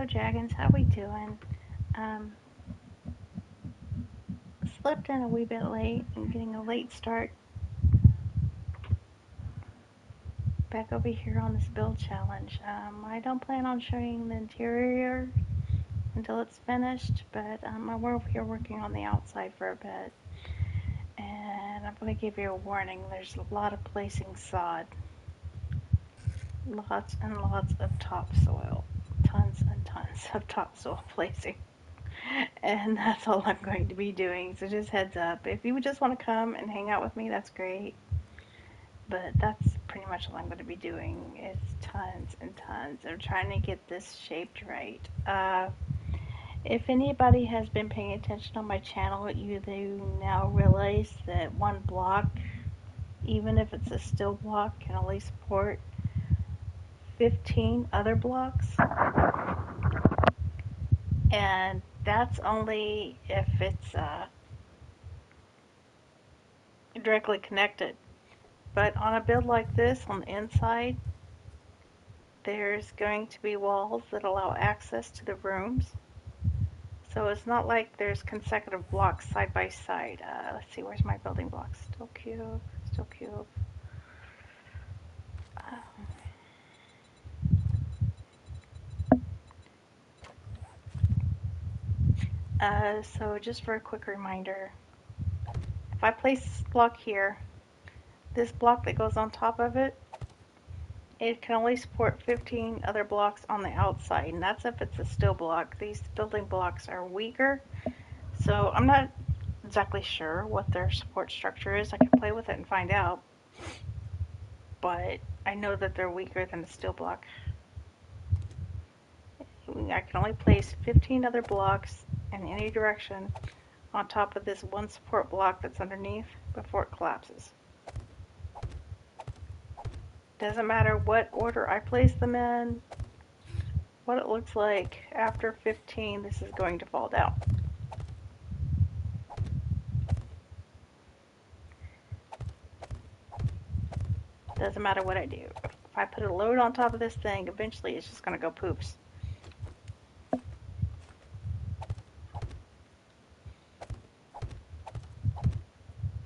Hello, Dragons. How we doing? Um, Slept in a wee bit late and getting a late start back over here on this build challenge. I don't plan on showing the interior until it's finished, but I'm over here working on the outside for a bit. And I'm going to give you a warning. There's a lot of placing sod. Lots and lots of topsoil. Tons and tons of topsoil placing. And that's all I'm going to be doing. So just heads up. If you would just want to come and hang out with me, that's great. But that's pretty much all I'm going to be doing is tons and tons of trying to get this shaped right. If anybody has been paying attention on my channel, you do now realize that one block, even if it's a still block, can only support 15 other blocks. And that's only if it's directly connected. But on a build like this, on the inside, there's going to be walls that allow access to the rooms. So it's not like there's consecutive blocks side by side. Let's see, where's my building blocks? Still cube, still cube. So just for a quick reminder, if I place this block here, this block that goes on top of it, it can only support 15 other blocks on the outside, and that's if it's a still block. These building blocks are weaker, so I'm not exactly sure what their support structure is. I can play with it and find out, but I know that they're weaker than a steel block. I can only place 15 other blocks in any direction on top of this one support block that's underneath before it collapses. Doesn't matter what order I place them in, what it looks like after 15, this is going to fall down. Doesn't matter what I do. If I put a load on top of this thing, eventually it's just going to go poops.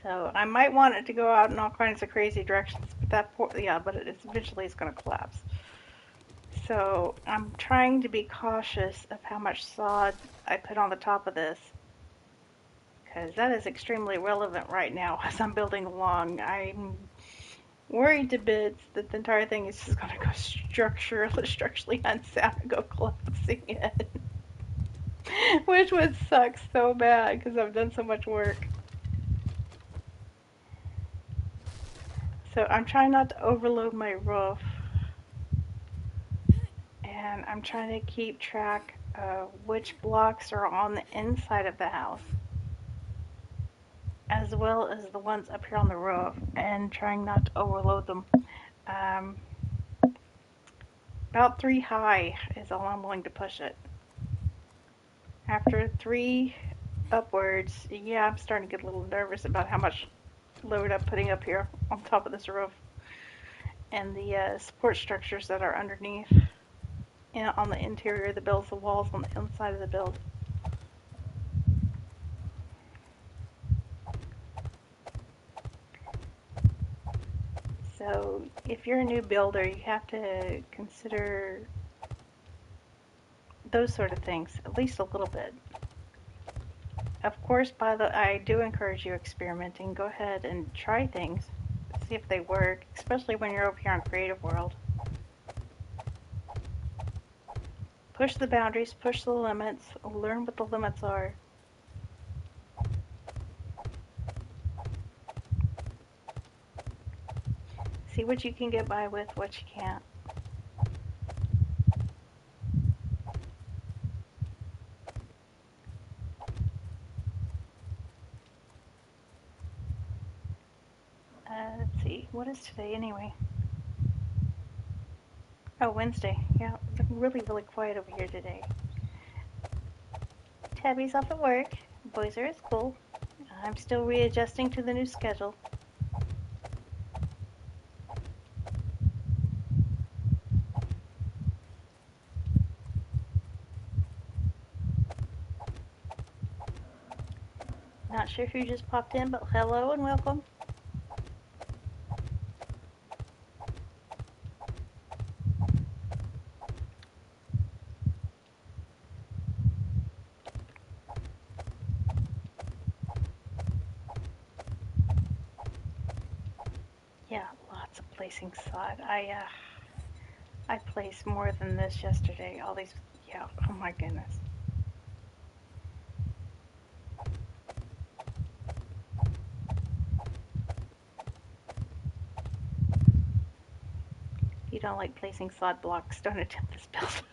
So I might want it to go out in all kinds of crazy directions, but eventually it's going to collapse. So I'm trying to be cautious of how much sod I put on the top of this, because that is extremely relevant right now as I'm building along. I'm worried to bits that the entire thing is just going to go structurally unsound and go collapsing in. Which would suck so bad because I've done so much work. So I'm trying not to overload my roof, and I'm trying to keep track of which blocks are on the inside of the house, as well as the ones up here on the roof, and trying not to overload them. About 3 high is all I'm willing to push it. After 3 upwards, yeah, I'm starting to get a little nervous about how much load I'm putting up here on top of this roof and the support structures that are underneath and on the interior of the build, the walls on the inside of the build. So if you're a new builder, you have to consider those sort of things, at least a little bit. Of course, I do encourage you experimenting. Go ahead and try things, see if they work, especially when you're over here on Creative World. Push the boundaries, push the limits, learn what the limits are. See what you can get by with, what you can't. Let's see, what is today anyway? Oh, Wednesday. Yeah, it's really, really quiet over here today. Tabby's off at work. Boys are at school. I'm still readjusting to the new schedule. Not sure who just popped in, but hello and welcome. Yeah, lots of placing sod. I placed more than this yesterday. All these, yeah, oh my goodness. If you don't like placing sod blocks, don't attempt this build.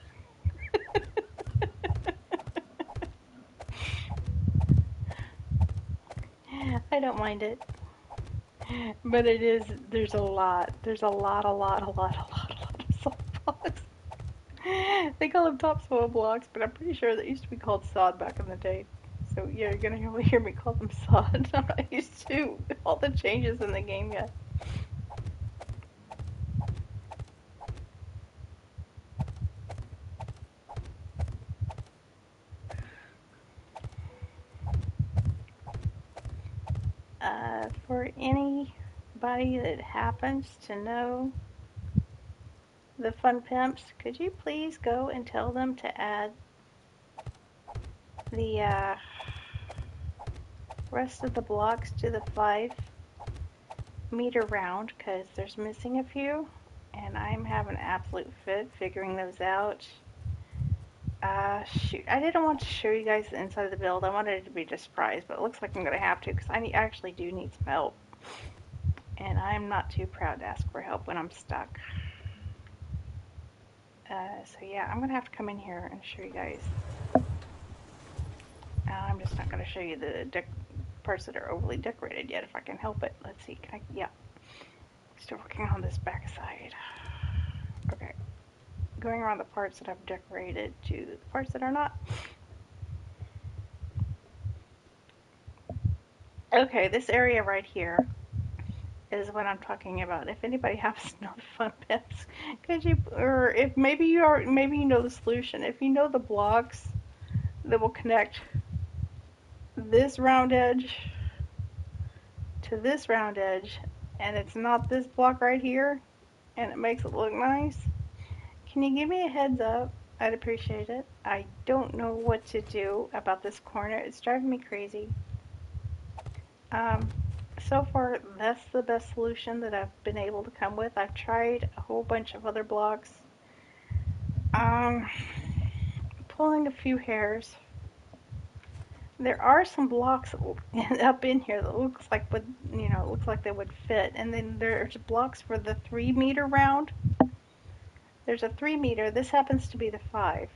I don't mind it. But it is, there's a lot. There's a lot of sod blocks. They call them topsoil blocks, but I'm pretty sure they used to be called sod back in the day. So yeah, you're gonna hear me call them sod. I'm not used to all the changes in the game yet. For anybody that happens to know the Fun Pimps, could you please go and tell them to add the rest of the blocks to the 5-meter round, because there's missing a few, and I'm having an absolute fit figuring those out. Shoot, I didn't want to show you guys the inside of the build. I wanted it to be a surprise, but it looks like I'm going to have to, because I actually do need some help. And I'm not too proud to ask for help when I'm stuck. So yeah, I'm going to have to come in here and show you guys. I'm just not going to show you the parts that are overly decorated yet, if I can help it. Let's see, can I, yeah. Still working on this back side. Okay, going around the parts that I've decorated to the parts that are not. Okay, this area right here is what I'm talking about. If anybody happens to know the Fun Pimps, could you, or if maybe maybe you know the solution. If you know the blocks that will connect this round edge to this round edge, and it's not this block right here, and it makes it look nice, can you give me a heads up? I'd appreciate it. I don't know what to do about this corner. It's driving me crazy. Um, so far, that's the best solution that I've been able to come with. I've tried a whole bunch of other blocks. Um, Pulling a few hairs. There are some blocks up in here that looks like looks like they would fit. And then there's blocks for the 3-meter round. There's a 3-meter. This happens to be the 5.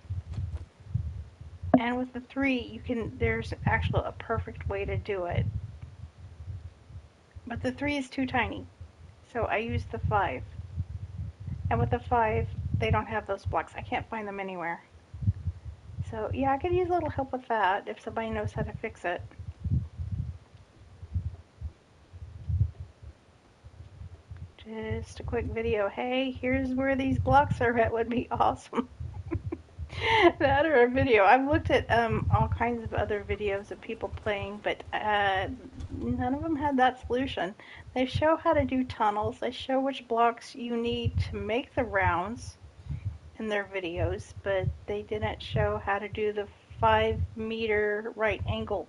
And with the 3, there's actually a perfect way to do it. But the 3 is too tiny. So I use the 5. And with the 5, they don't have those blocks. I can't find them anywhere. So yeah, I could use a little help with that if somebody knows how to fix it. Just a quick video. Hey, here's where these blocks are at would be awesome. That or a video. I've looked at all kinds of other videos of people playing, but none of them had that solution. They show how to do tunnels. They show which blocks you need to make the rounds in their videos, but they didn't show how to do the 5-meter right angle.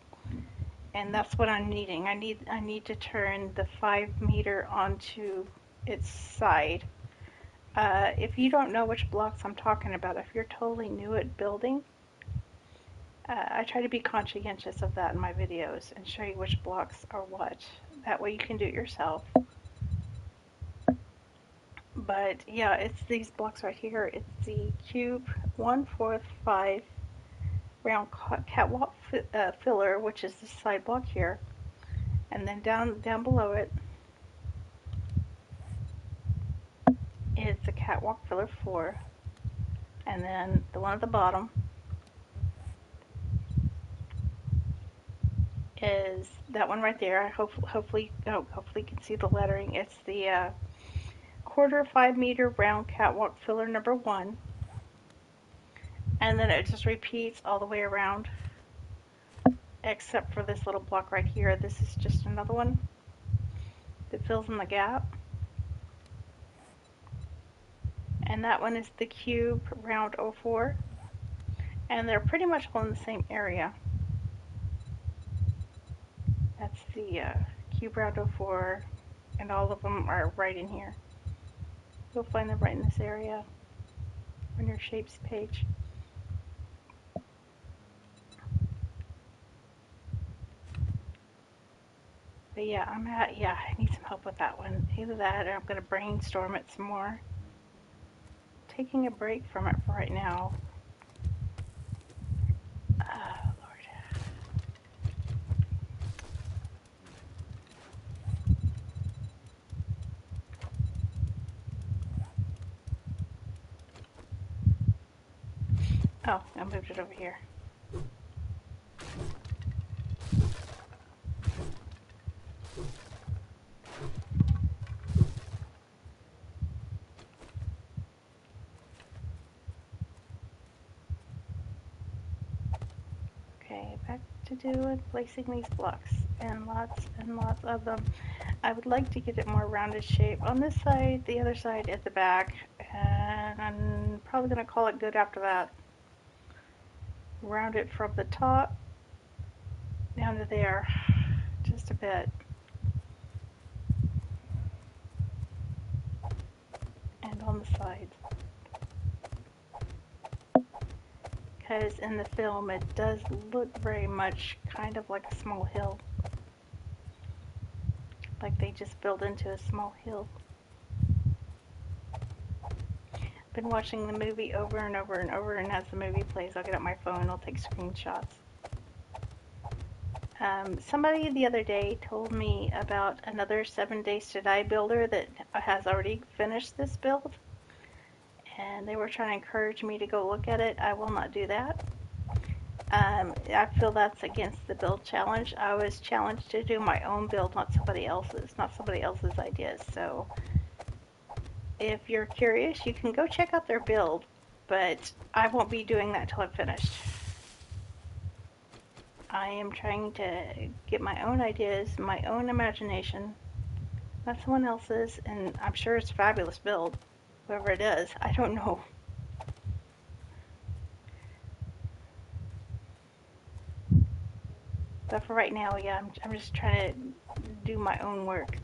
And that's what I'm needing. I need to turn the 5-meter onto its side. If you don't know which blocks I'm talking about, if you're totally new at building, I try to be conscientious of that in my videos and show you which blocks are what. That way you can do it yourself. But yeah, it's these blocks right here. It's the cube 1/4 5 round catwalk filler, which is the side block here, and then down below it is the catwalk filler 4, and then the one at the bottom is that one right there. Hopefully you can see the lettering. It's the 1/4 5-meter round catwalk filler number 1, and then it just repeats all the way around except for this little block right here. This is just another one that fills in the gap. And that one is the cube round 04. And they're pretty much all in the same area. That's the cube round 04, and all of them are right in here. You'll find them right in this area on your shapes page. But yeah, I need some help with that one. Either that or I'm going to brainstorm it some more. Taking a break from it for right now. Oh, Lord. Oh, I moved it over here. Okay, back to doing placing these blocks, and lots of them. I would like to get it more rounded shape on this side, the other side at the back, and I'm probably going to call it good after that. Round it from the top down to there, just a bit. And on the sides. Because in the film it does look very much kind of like a small hill. Like they just built into a small hill. Been watching the movie over and over and over, and as the movie plays I'll get out my phone and I'll take screenshots. Somebody the other day told me about another 7 Days to Die builder that has already finished this build, and they were trying to encourage me to go look at it. I will not do that. I feel that's against the build challenge. I was challenged to do my own build, not somebody else's ideas. So if you're curious, you can go check out their build, but I won't be doing that till I'm finished. I am trying to get my own ideas, my own imagination, not someone else's, and I'm sure it's a fabulous build, whoever it is. I don't know. But for right now, yeah, I'm just trying to do my own work.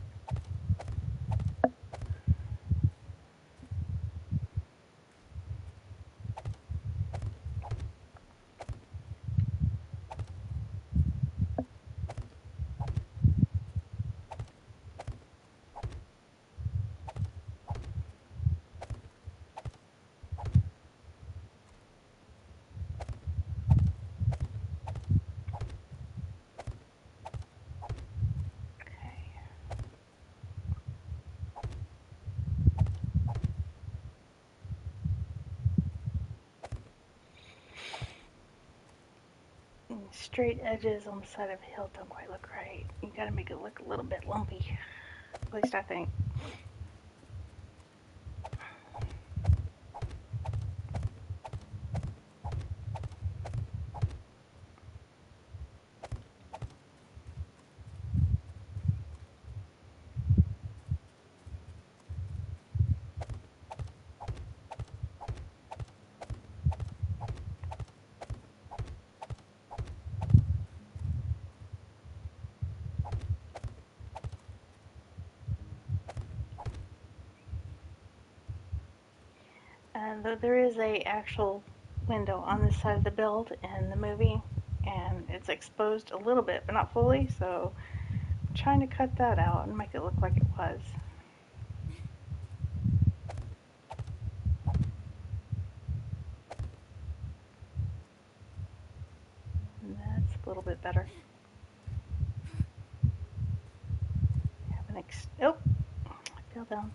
Straight edges on the side of a hill don't quite look right. You gotta make it look a little bit lumpy. At least I think. And though there is a actual window on this side of the build in the movie, and it's exposed a little bit, but not fully, so I'm trying to cut that out and make it look like it was. And that's a little bit better. Oh, I fell down.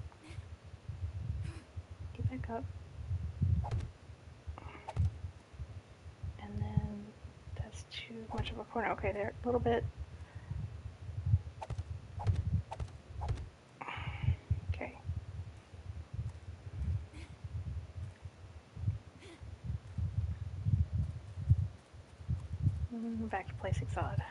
Get back up. And then that's too much of a corner. Okay, there, a little bit. Okay. Back to placing sod.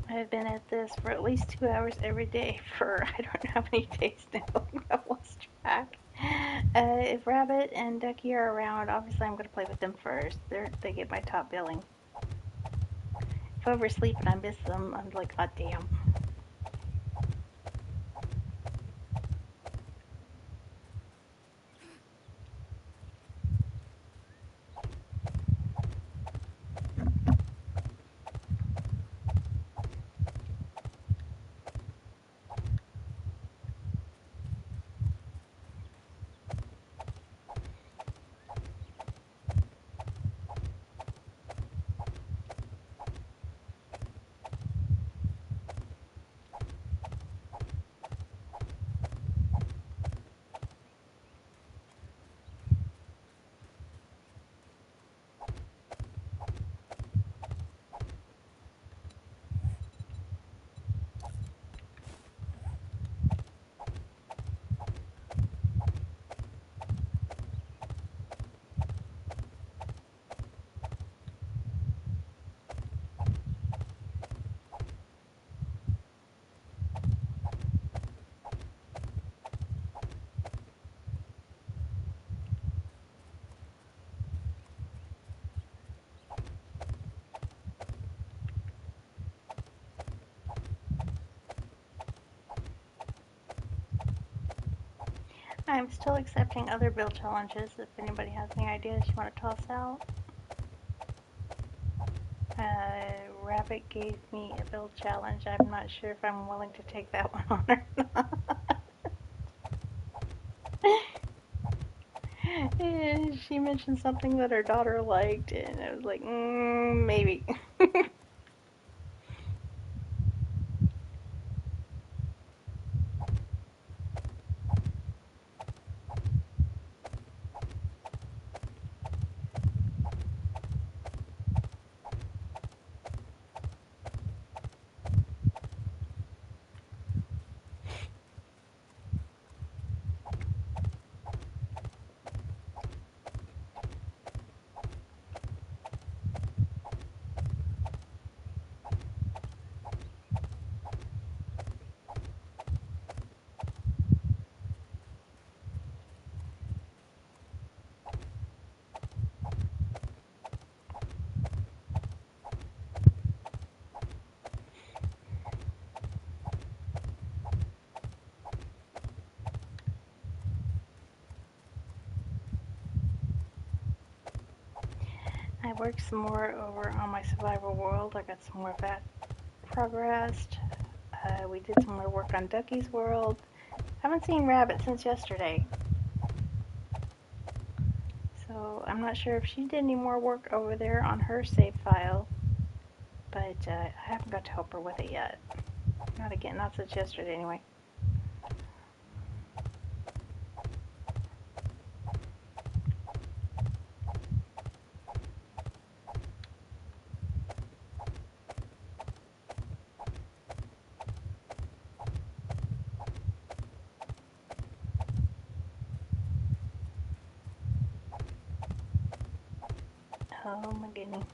I've been at this for at least 2 hours every day for I don't know how many days now. I've lost track. If Rabbit and Ducky are around, obviously I'm going to play with them first. They get my top billing. If I oversleep and I miss them, I'm like, oh damn. I'm still accepting other build challenges if anybody has any ideas you want to toss out. Rabbit gave me a build challenge. I'm not sure if I'm willing to take that one on or not. She mentioned something that her daughter liked, and I was like, maybe. I worked some more over on my survival world. I got some more of that progressed. We did some more work on Ducky's world. Haven't seen Rabbit since yesterday. So I'm not sure if she did any more work over there on her save file. But I haven't got to help her with it yet. Not again, not since yesterday anyway. Oh my goodness.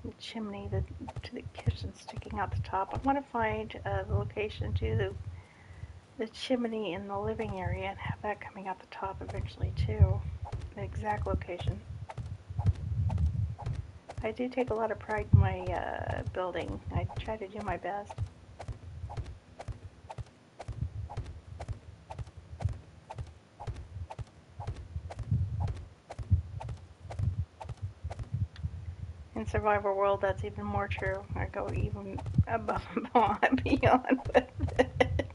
The chimney to the kitchen sticking out the top. I want to find the location to the chimney in the living area and have that coming out the top eventually too. The exact location. I do take a lot of pride in my building. I try to do my best. In Survivor World, that's even more true. I go even above and beyond with it.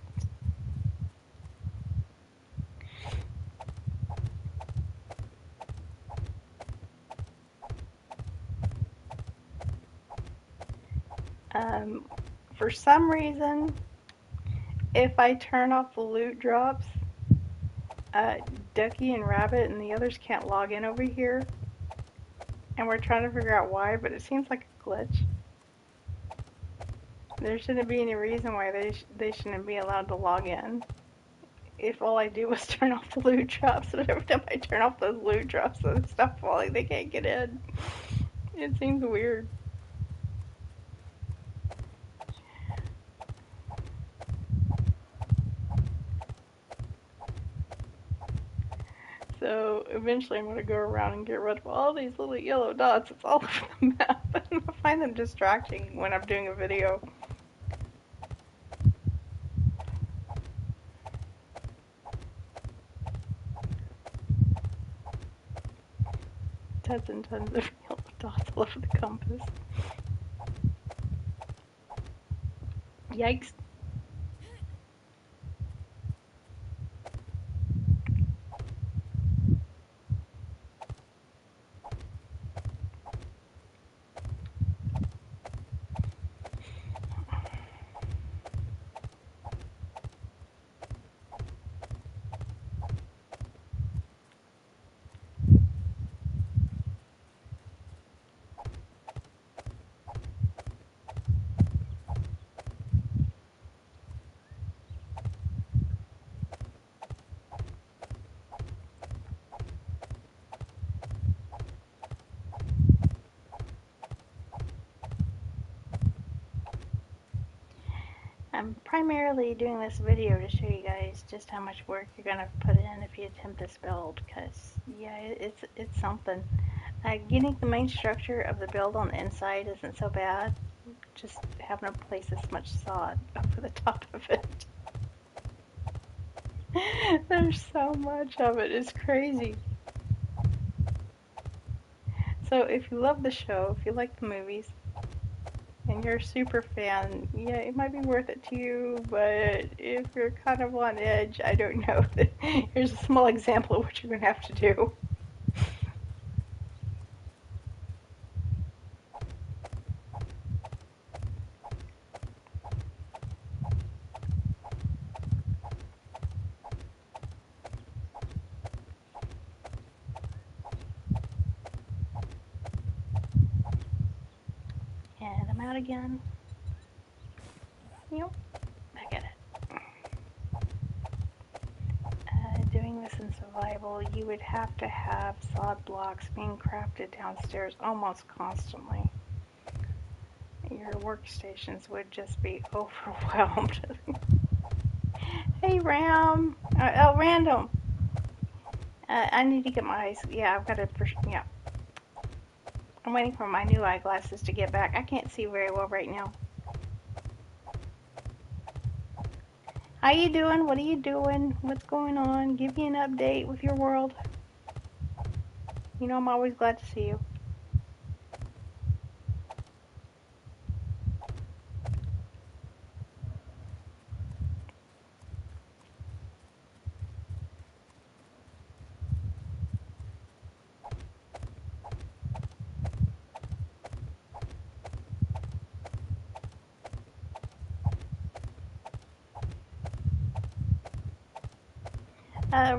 For some reason, if I turn off the loot drops, Ducky and Rabbit and the others can't log in over here. And we're trying to figure out why, but it seems like a glitch. There shouldn't be any reason why they shouldn't be allowed to log in. If all I do is turn off the loot drops, and every time I turn off those loot drops and stuff falling, they can't get in. It seems weird. So eventually I'm going to go around and get rid of all these little yellow dots. It's all over the map. And I find them distracting when I'm doing a video. Tons and tons of yellow dots all over the compass. Yikes. I'm primarily doing this video to show you guys just how much work you're going to put in if you attempt this build, because yeah, it's something. Getting the main structure of the build on the inside isn't so bad, just having to place this much sod over the top of it. There's so much of it, it's crazy. So if you love the show, if you like the movies, and you're a super fan, yeah, it might be worth it to you, but if you're kind of on edge, I don't know. Here's a small example of what you're going to have to do. And I'm out again. Yep, I get it. Doing this in survival, you would have to have sod blocks being crafted downstairs almost constantly. Your workstations would just be overwhelmed. Hey, Ram! Oh, Random! I need to get my eyes. Yeah, I've got to. Yeah. I'm waiting for my new eyeglasses to get back. I can't see very well right now. How you doing? What are you doing? What's going on? Give me an update with your world. You know I'm always glad to see you.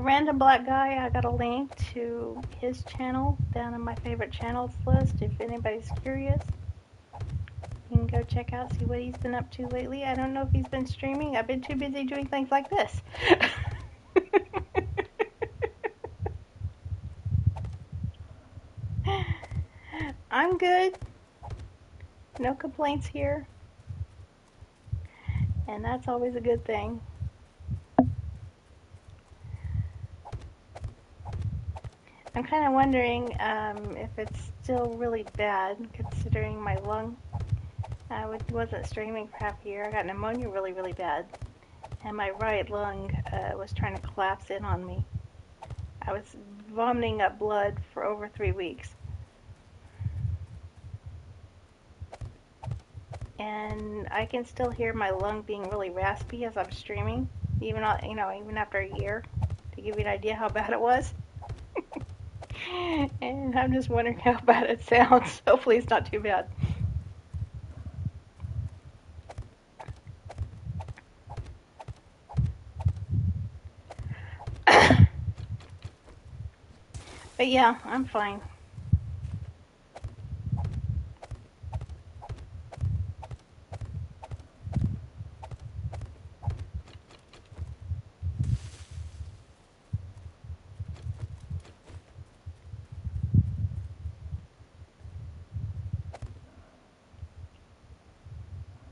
Random Black Guy, I got a link to his channel down in my favorite channels list. If anybody's curious, you can go check out, see what he's been up to lately. I don't know if he's been streaming. I've been too busy doing things like this. I'm good. No complaints here. And that's always a good thing. I'm kind of wondering if it's still really bad, considering my lung. I wasn't streaming for half a year. I got pneumonia really, really bad. And my right lung was trying to collapse in on me. I was vomiting up blood for over 3 weeks. And I can still hear my lung being really raspy as I'm streaming, even after a year, to give you an idea how bad it was. And I'm just wondering how bad it sounds. Hopefully it's not too bad. But yeah, I'm fine.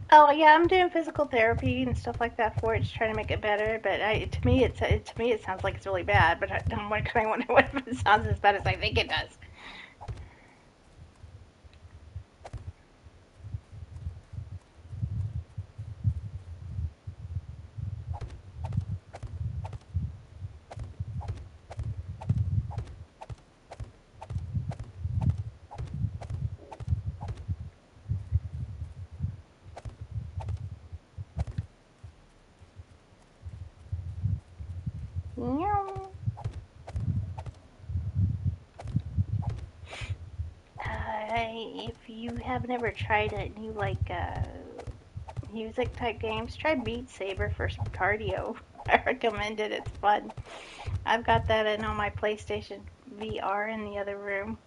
Oh yeah, I'm doing physical therapy and stuff like that for it, just trying to make it better. But to me, it sounds like it's really bad. But I'm wondering what if it sounds as bad as I think it does. Meow. If you have never tried it and you like music type games, try Beat Saber for some cardio. I recommend it. It's fun. I've got that in on my PlayStation VR in the other room.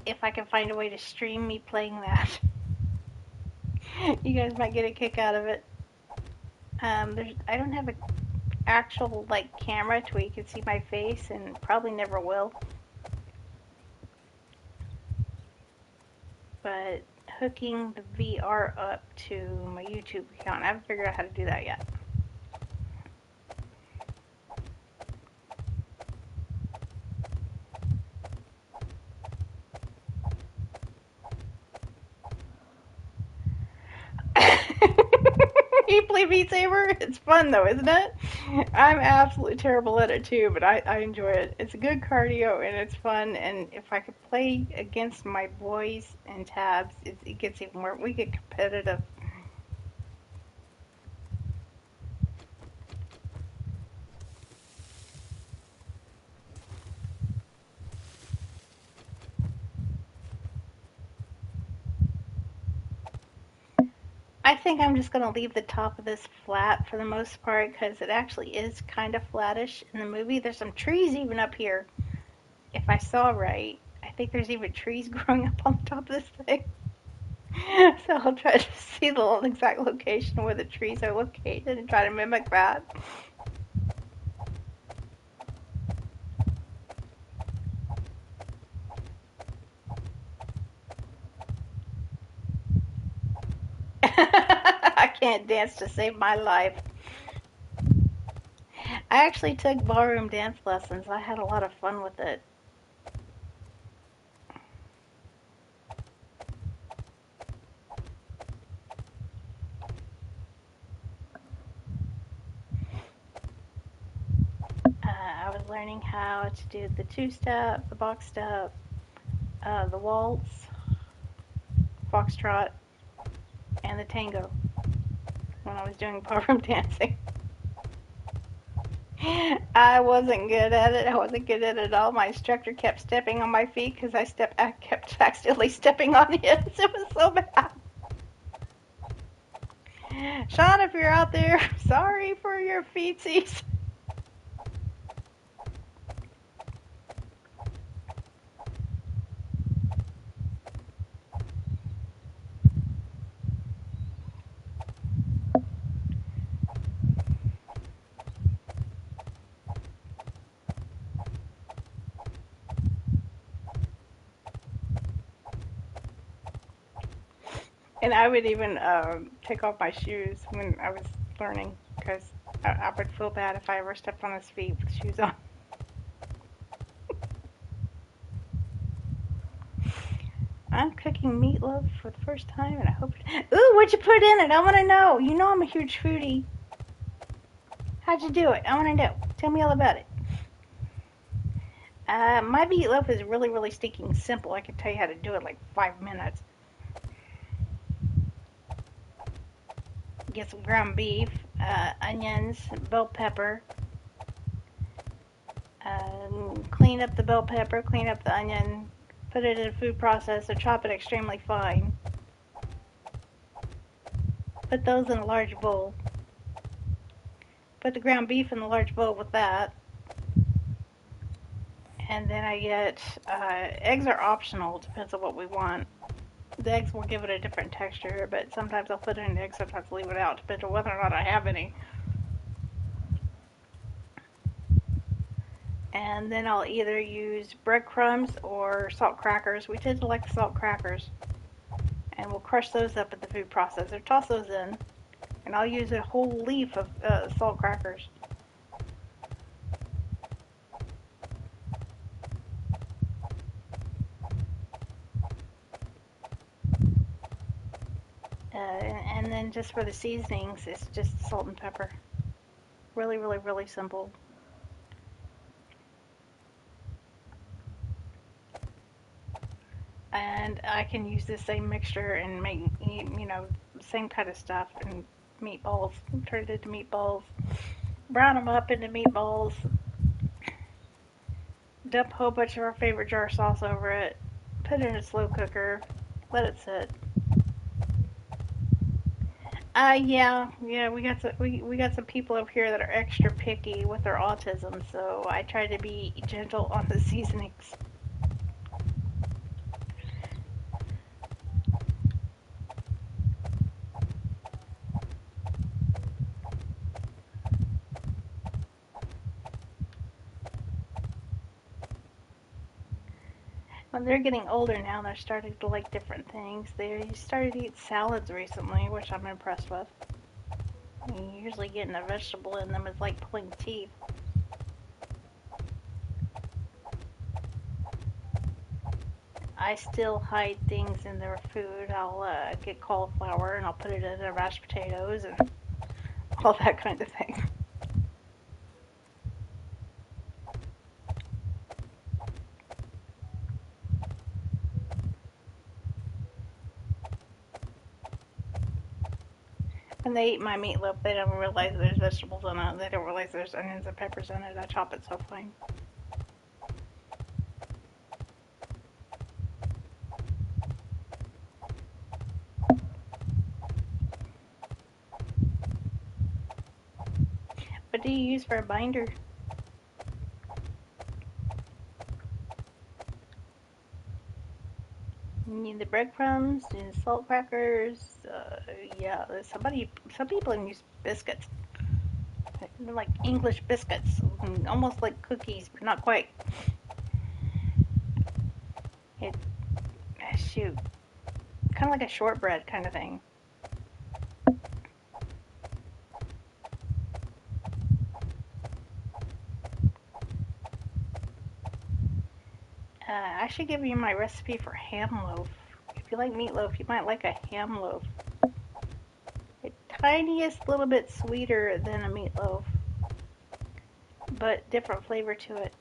If I can find a way to stream me playing that, you guys might get a kick out of it. I don't have an actual like camera to where you can see my face, and probably never will. But hooking the VR up to my YouTube account, I haven't figured out how to do that yet. You play Beat Saber? It's fun though, isn't it? I'm absolutely terrible at it too, but I enjoy it. It's a good cardio and it's fun. And if I could play against my boys and tabs, it gets even more. We get competitive. I think I'm just going to leave the top of this flat for the most part because it actually is kind of flattish in the movie. There's some trees even up here. If I saw right, I think there's even trees growing up on the top of this thing. So I'll try to see the exact location where the trees are located and try to mimic that. I can't dance to save my life. I actually took ballroom dance lessons. I had a lot of fun with it. I was learning how to do the two-step, the box step, the waltz, foxtrot, and the tango when I was doing ballroom dancing. I wasn't good at it. I wasn't good at it at all. My instructor kept stepping on my feet because I kept accidentally stepping on his. It was so bad. Sean, if you're out there, sorry for your feetsies. And I would even take off my shoes when I was learning because I would feel bad if I ever stepped on his feet with shoes on. I'm cooking meatloaf for the first time, and I hope. Ooh, what'd you put in it? I want to know. You know I'm a huge foodie. How'd you do it? I want to know. Tell me all about it. My meatloaf is really, really stinking simple. I can tell you how to do it in like 5 minutes. Get some ground beef, onions, bell pepper. Clean up the bell pepper, clean up the onion, put it in a food processor, chop it extremely fine. Put those in a large bowl. Put the ground beef in the large bowl with that. And then I get eggs are optional, depends on what we want. The eggs will give it a different texture, but sometimes I'll put in an egg, sometimes leave it out, depending on whether or not I have any. And then I'll either use breadcrumbs or salt crackers. We tend to like the salt crackers. And we'll crush those up in the food processor, toss those in, and I'll use a whole leaf of salt crackers. And then just for the seasonings, it's just salt and pepper. Really, really, really simple. And I can use this same mixture and make, same kind of stuff and meatballs. Turn it into meatballs. Brown them up into meatballs. Dump a whole bunch of our favorite jar sauce over it. Put it in a slow cooker. Let it sit. Yeah, we got some people over here that are extra picky with their autism, so I try to be gentle on the seasonings. When they're getting older now, they're starting to like different things. They started to eat salads recently, which I'm impressed with. Usually getting a vegetable in them is like pulling teeth. I still hide things in their food. I'll get cauliflower and I'll put it in their mashed potatoes and all that kind of thing. When they eat my meatloaf, they don't realize there's vegetables in it. They don't realize there's onions and peppers in it. I chop it so fine. What do you use for a binder? You need the breadcrumbs and salt crackers. Yeah, some people even use biscuits. They're like English biscuits, almost like cookies, but not quite. It, shoot, kind of like a shortbread kind of thing. I should give you my recipe for ham loaf. If you like meatloaf, you might like a ham loaf. The tiniest little bit sweeter than a meatloaf, but different flavor to it.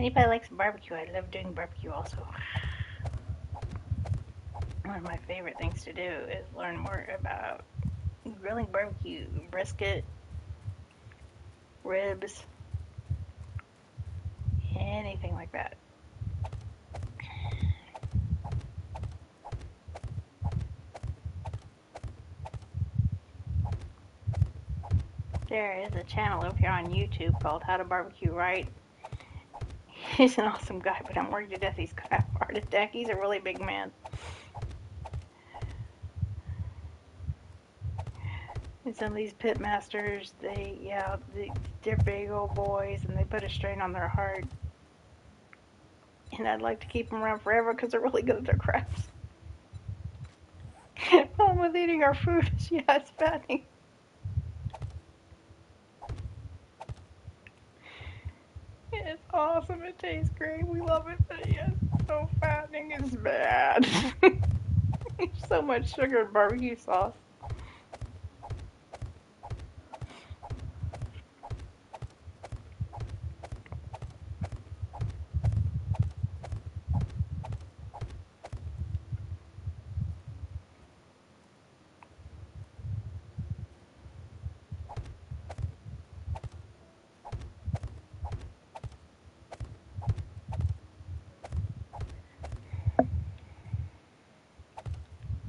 Anybody likes barbecue? I love doing barbecue also. One of my favorite things to do is learn more about grilling barbecue, brisket, ribs, anything like that. There is a channel over here on YouTube called How to Barbecue Right. He's an awesome guy, but I'm worried to death he's gonna have a heart attack. He's a really big man. And some of these pit masters, they're big old boys, and they put a strain on their heart. And I'd like to keep them around forever because they're really good at their crafts. Problem with eating our food is, yeah, it's fattening. It's awesome. It tastes great. We love it, but yes, it's so fattening. It's bad. So much sugar and barbecue sauce.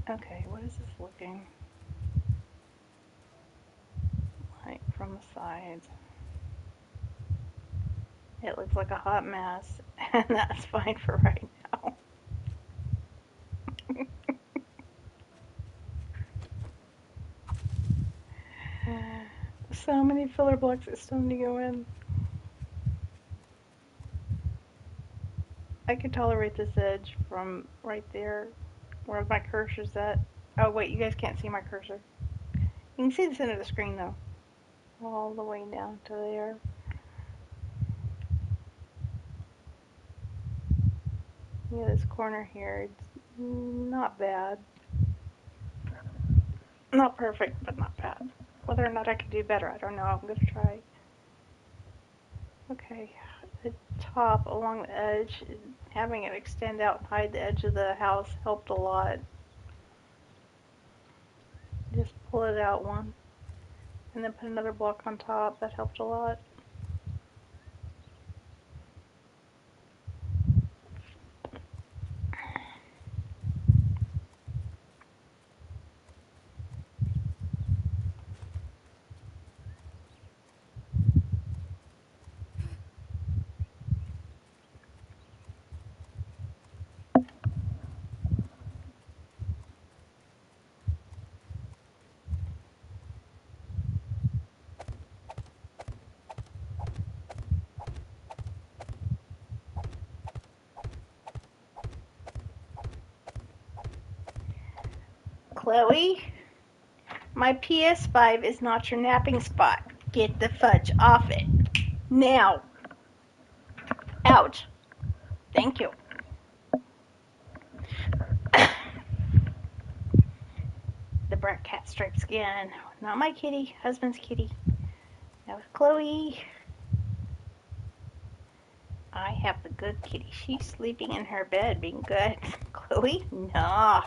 Okay, what is this looking like from the sides? It looks like a hot mess, and that's fine for right now. So many filler blocks that still need to go in. I could tolerate this edge from right there, where my cursor's at. Oh wait, you guys can't see my cursor. You can see the center of the screen though, all the way down to there. Yeah, this corner here, it's not bad. Not perfect, but not bad. Whether or not I can do better, I don't know. I'm going to try. Okay, the top along the edge, having it extend out and hide the edge of the house helped a lot. Just pull it out one, and then put another block on top. That helped a lot. Chloe, my PS5 is not your napping spot. Get the fudge off it. Now. Ouch. Thank you. The black cat striped skin. Not my kitty, husband's kitty. That was Chloe. I have the good kitty. She's sleeping in her bed being good. Chloe? Nah.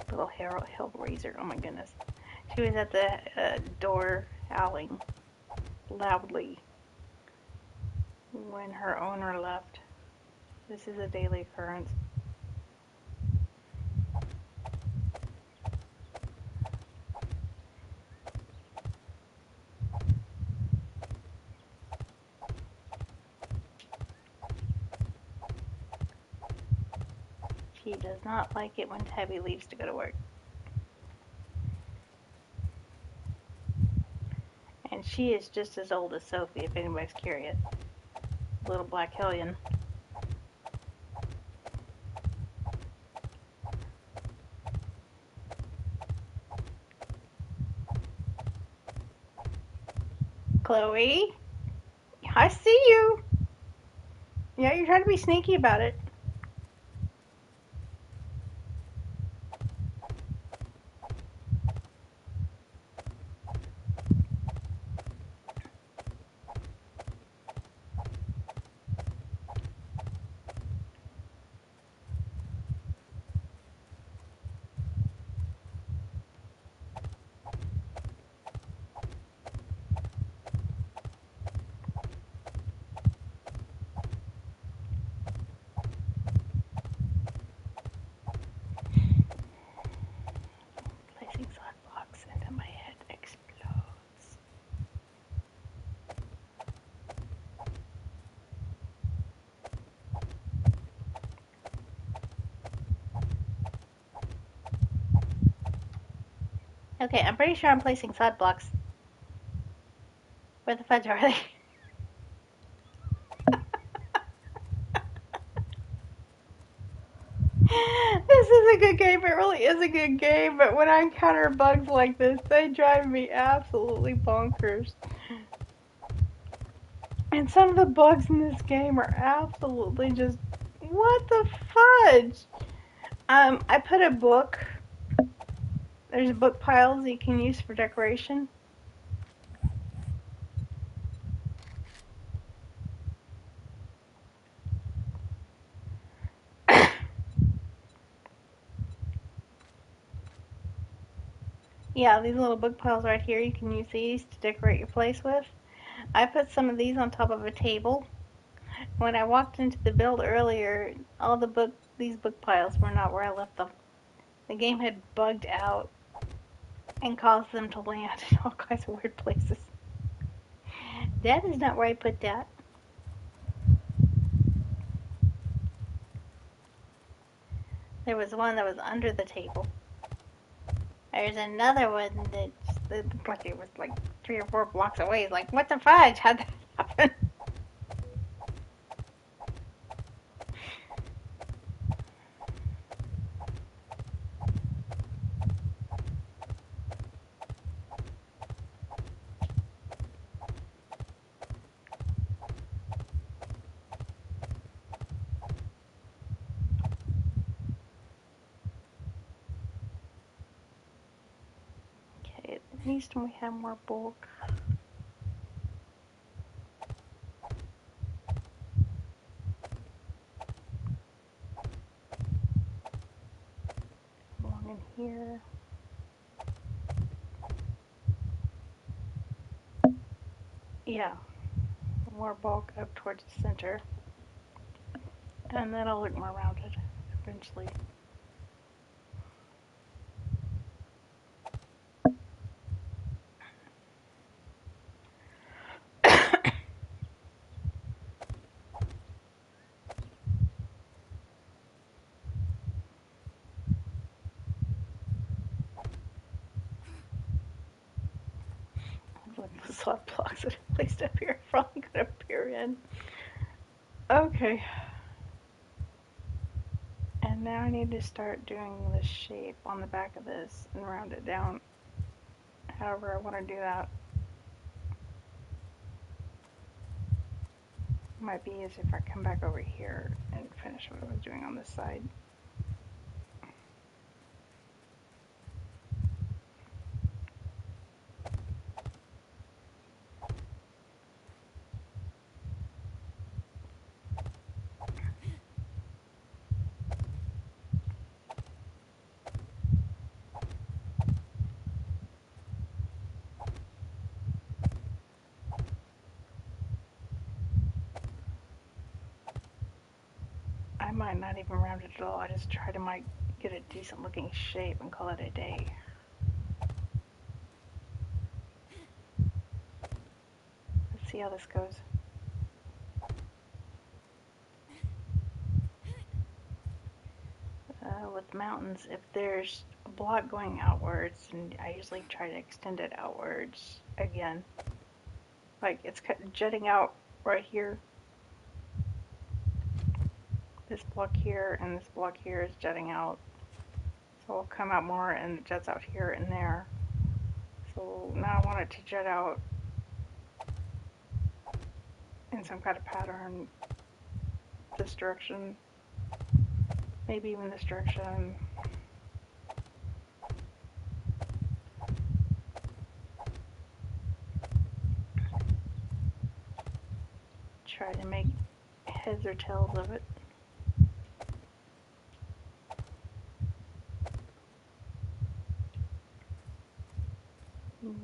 Little Hellraiser. Oh my goodness. She was at the door howling loudly when her owner left. This is a daily occurrence. She does not like it when Tabby leaves to go to work. And she is just as old as Sophie, if anybody's curious. Little black hellion. Chloe? I see you. Yeah, you're trying to be sneaky about it. Okay, I'm pretty sure I'm placing side blocks. Where the fudge are they? This is a good game. It really is a good game, but when I encounter bugs like this, they drive me absolutely bonkers. And some of the bugs in this game are absolutely just, what the fudge? I put a book. There's book piles you can use for decoration. Yeah, these little book piles right here, you can use these to decorate your place with. I put some of these on top of a table. When I walked into the build earlier, all these book piles were not where I left them. The game had bugged out and caused them to land in all kinds of weird places. That is not where I put that. There was one that was under the table. There's another one that looked like it was like 3 or 4 blocks away. It's like, what the fudge? How'd that happen? Okay, at least we have more bulk. Along in here. Yeah, more bulk up towards the center. And then it'll look more rounded eventually. With the slot blocks that are placed up here, probably gonna appear in. Okay. And now I need to start doing the shape on the back of this and round it down however I want to do that. Might be easier if I come back over here and finish what I was doing on this side. I might not even round it at all. I just try to might get a decent looking shape and call it a day. Let's see how this goes. With mountains, if there's a block going outwards, and I usually try to extend it outwards again. Like it's jutting out right here. This block here and this block here is jutting out. So it'll come out more and it juts out here and there. So now I want it to jut out in some kind of pattern. This direction, maybe even this direction. Try to make heads or tails of it.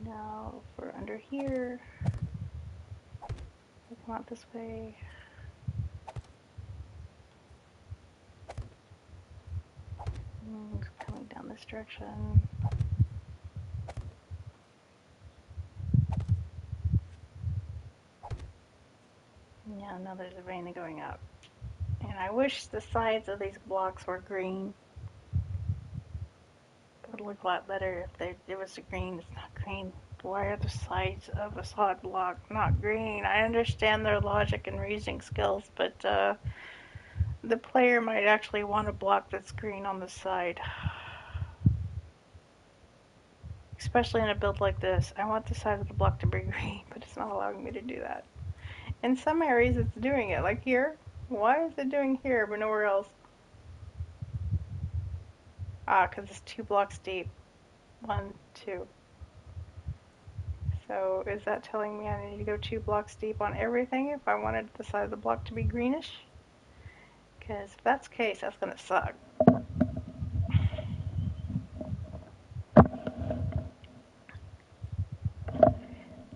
Now for under here, we'll come out this way. Coming down this direction. Yeah, now there's a vein going up. And I wish the sides of these blocks were green. It would look a lot better if it was green. It's not green. Why are the sides of a solid block not green? I understand their logic and reasoning skills, but the player might actually want a block that's green on the side. Especially in a build like this. I want the side of the block to be green, but it's not allowing me to do that. In some areas it's doing it, like here. Why is it doing here but nowhere else? Ah, because it's 2 blocks deep. 1, 2. So is that telling me I need to go 2 blocks deep on everything if I wanted the side of the block to be greenish? Because if that's the case, that's going to suck.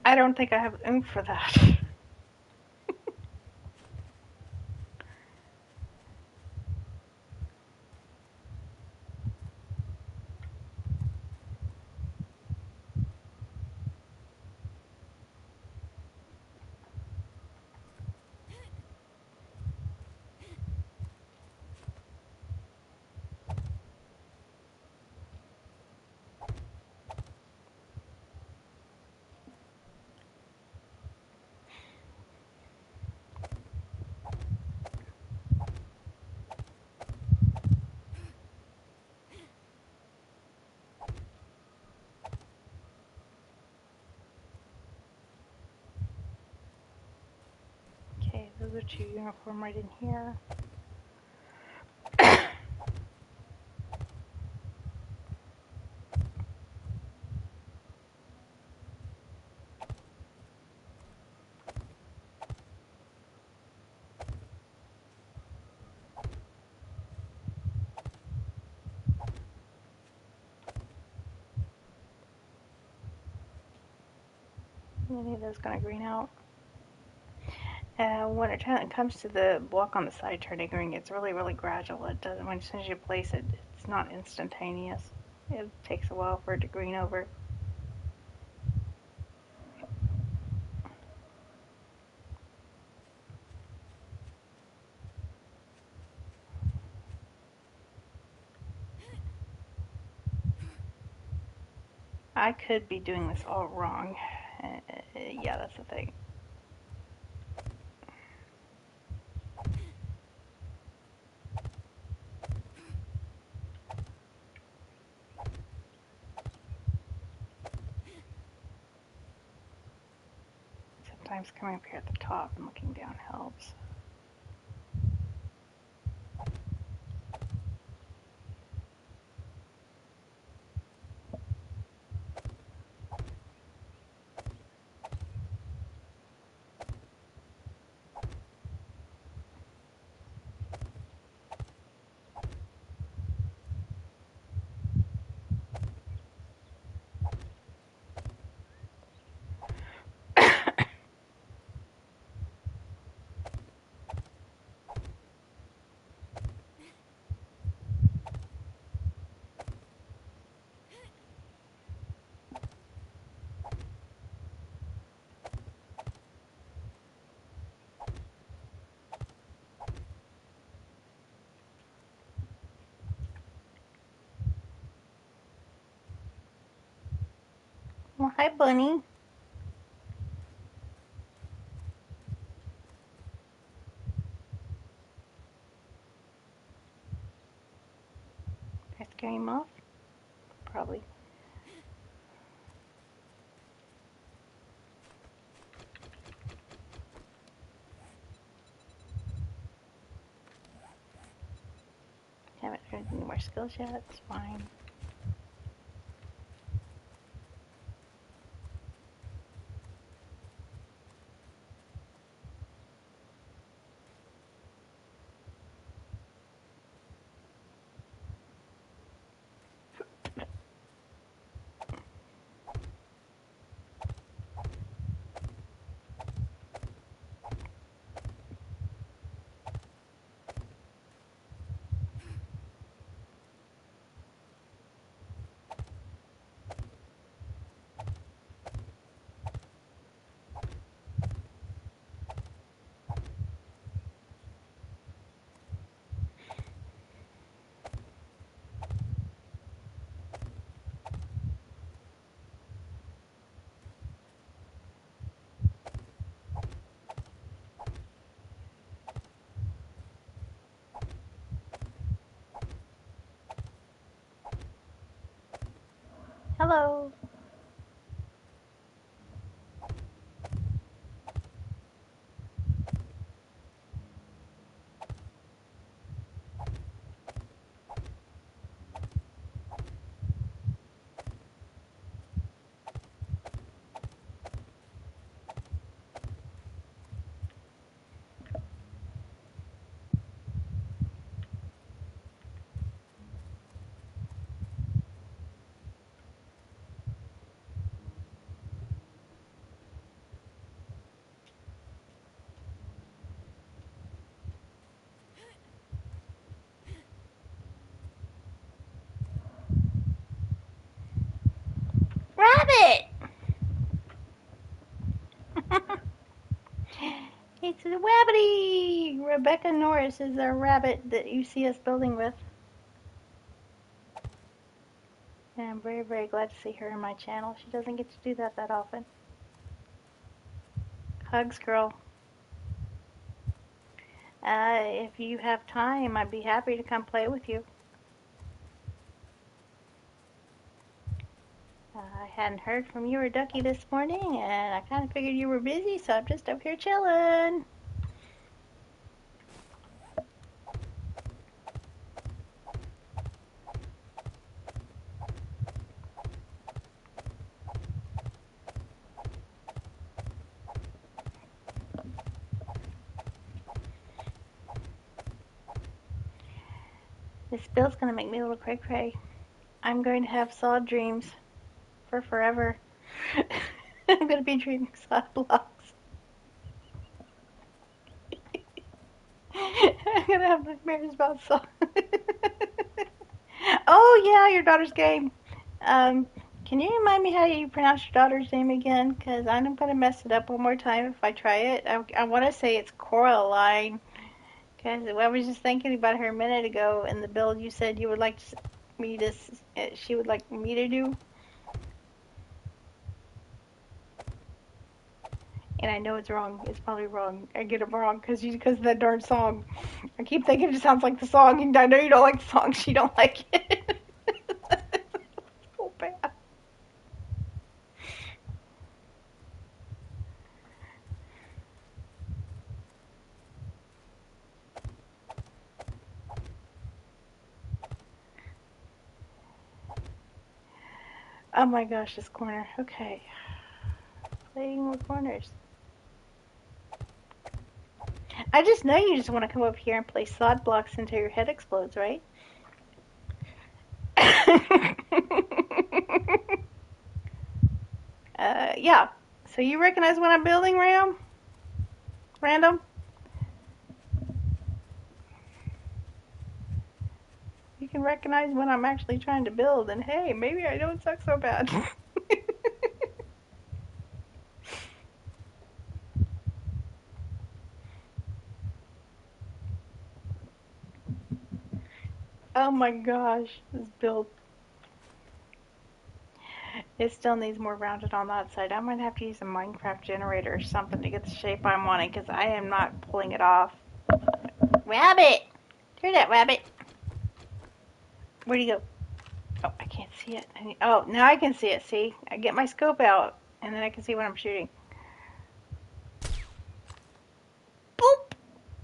I don't think I have oomph for that. Okay, those are 2 uniform right in here. Any of those going to green out. When it comes to the block on the side turning green, it's really, really gradual. It doesn't, as soon as you place it, it's not instantaneous. It takes a while for it to green over. I could be doing this all wrong. Yeah, that's the thing. Sometimes coming up here at the top and looking down helps. Well, hi, Bunny. Did I scare him off? Probably. Haven't earned any more skills yet. It's fine. Hello. Rabbit! It's a rabbity! Rebecca Norris is our rabbit that you see us building with. And I'm very, very glad to see her in my channel. She doesn't get to do that often. Hugs, girl. If you have time, I'd be happy to come play with you. I hadn't heard from you or Ducky this morning, and I kind of figured you were busy, so I'm just up here chilling. This build's gonna make me a little cray-cray. I'm going to have sod dreams for forever. I'm gonna be dreaming sod blocks. I'm gonna have nightmares about sod. Oh yeah, your daughter's game. Can you remind me how you pronounce your daughter's name again? Because I'm gonna mess it up one more time if I try it. I want to say it's Coraline. Because I was just thinking about her a minute ago in the build you said you would like me to, she would like me to do. And I know it's wrong. It's probably wrong. I get it wrong because of that darn song. I keep thinking it sounds like the song, and I know you don't like the song. She don't like it. So bad. Oh my gosh, this corner. Okay. Playing with corners. I just know you just want to come over here and play sod blocks until your head explodes, right? Yeah. So you recognize when I'm building, Random? You can recognize when I'm actually trying to build, and hey, maybe I don't suck so bad. Oh my gosh, this build. It still needs more rounded on that side. I'm going to have to use a Minecraft generator or something to get the shape I'm wanting because I am not pulling it off. Rabbit! Hear that, rabbit? Where'd he go? Oh, I can't see it. Oh, now I can see it. See? I get my scope out and then I can see what I'm shooting. Boop!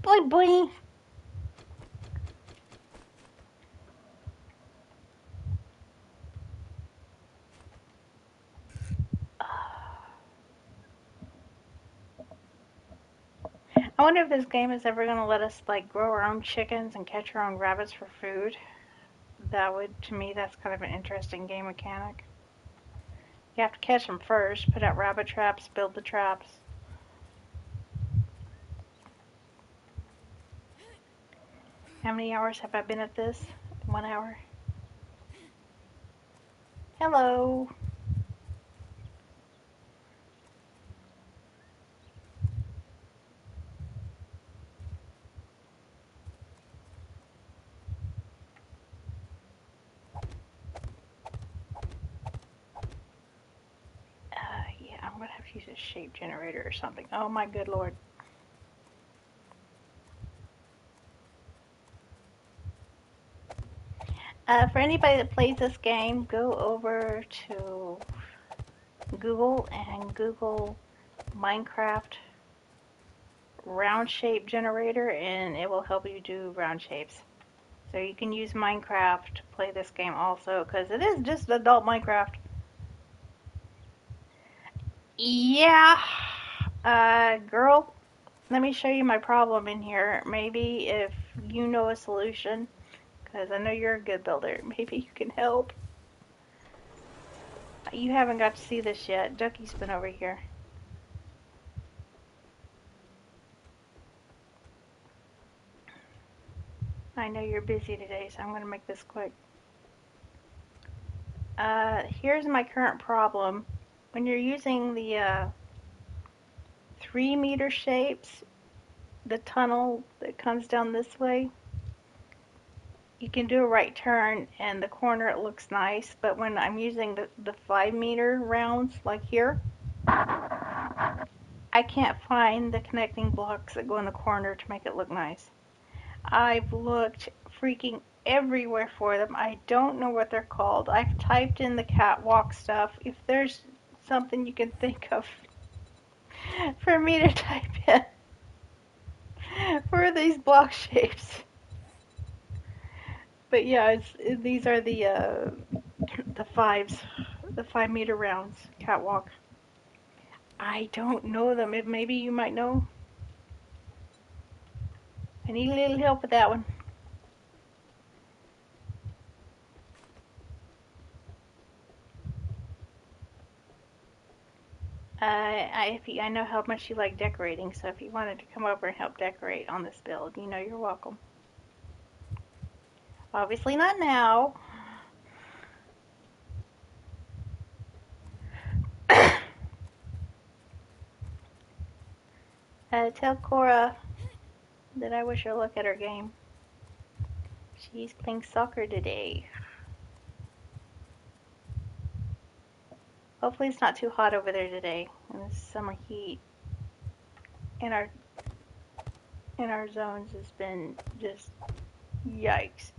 Boy, boy! I wonder if this game is ever going to let us like grow our own chickens and catch our own rabbits for food. That would, to me, that's kind of an interesting game mechanic. You have to catch them first, put out rabbit traps, build the traps. How many hours have I been at this? 1 hour. Hello. Yeah, I'm going to have to use a shape generator or something. Oh my good lord. For anybody that plays this game, go over to Google and Google Minecraft round shape generator, and it will help you do round shapes. So you can use Minecraft to play this game also, because it is just adult Minecraft. Yeah, girl, let me show you my problem in here. Maybe if you know a solution, because I know you're a good builder, maybe you can help. You haven't got to see this yet. Ducky's been over here. I know you're busy today, so I'm going to make this quick. Here's my current problem. When you're using the 3-meter shapes, the tunnel that comes down this way, you can do a right turn and the corner it looks nice, but when I'm using the 5-meter rounds like here, I can't find the connecting blocks that go in the corner to make it look nice. I've looked freaking everywhere for them. I don't know what they're called. I've typed in the catwalk stuff. If there's something you can think of for me to type in for these block shapes. But yeah, these are the fives, the 5-meter rounds catwalk. I don't know them. Maybe you might know. I need a little help with that one. I know how much you like decorating, so if you wanted to come over and help decorate on this build, you know you're welcome. Obviously not now. Tell Cora that I wish her luck at her game. She's playing soccer today. Hopefully it's not too hot over there today in this summer heat. In our zones has been just yikes.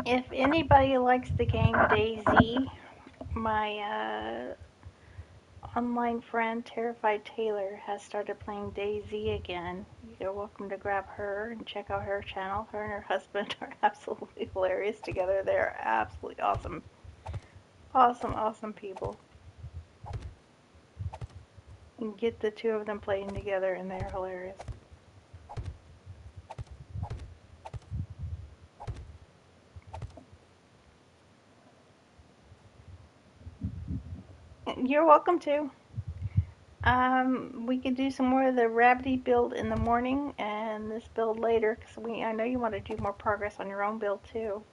If anybody likes the game DayZ, my online friend Terrified Taylor has started playing DayZ again. You're welcome to grab her and check out her channel. Her and her husband are absolutely hilarious together. They're absolutely awesome. Awesome people. You can get the two of them playing together and they're hilarious. You're welcome to. We could do some more of the rabbity build in the morning and this build later, because I know you want to do more progress on your own build too.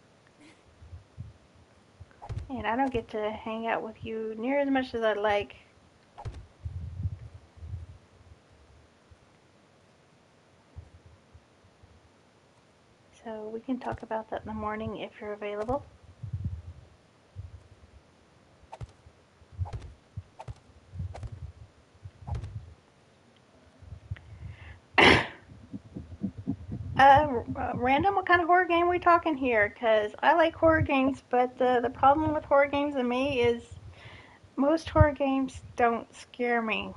And I don't get to hang out with you near as much as I'd like. So we can talk about that in the morning if you're available. Random, what kind of horror game are we talking here? Because I like horror games, but the problem with horror games and me is most horror games don't scare me.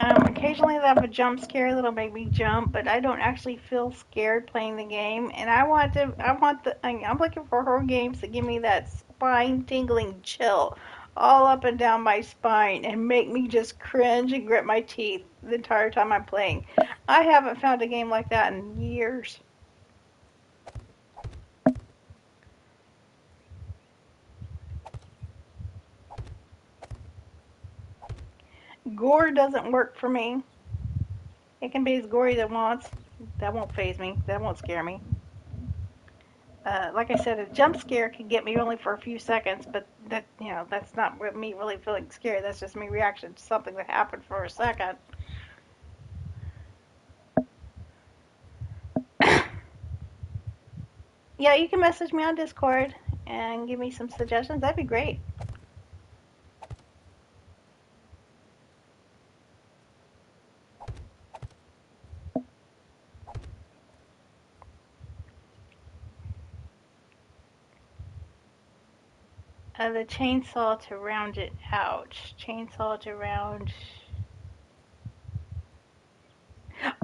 Occasionally they'll have a jump scare that'll make me jump, but I don't actually feel scared playing the game. And I'm looking for horror games that give me that spine tingling chill all up and down my spine and make me just cringe and grit my teeth the entire time I'm playing. I haven't found a game like that in years. Gore doesn't work for me. It can be as gory as it wants. That won't faze me. That won't scare me. Like I said, a jump scare can get me only for a few seconds, but that's not me really feeling scared. That's just me reaction to something that happened for a second. Yeah, you can message me on Discord and give me some suggestions. That'd be great. The chainsaw to round it out. Chainsaw to round.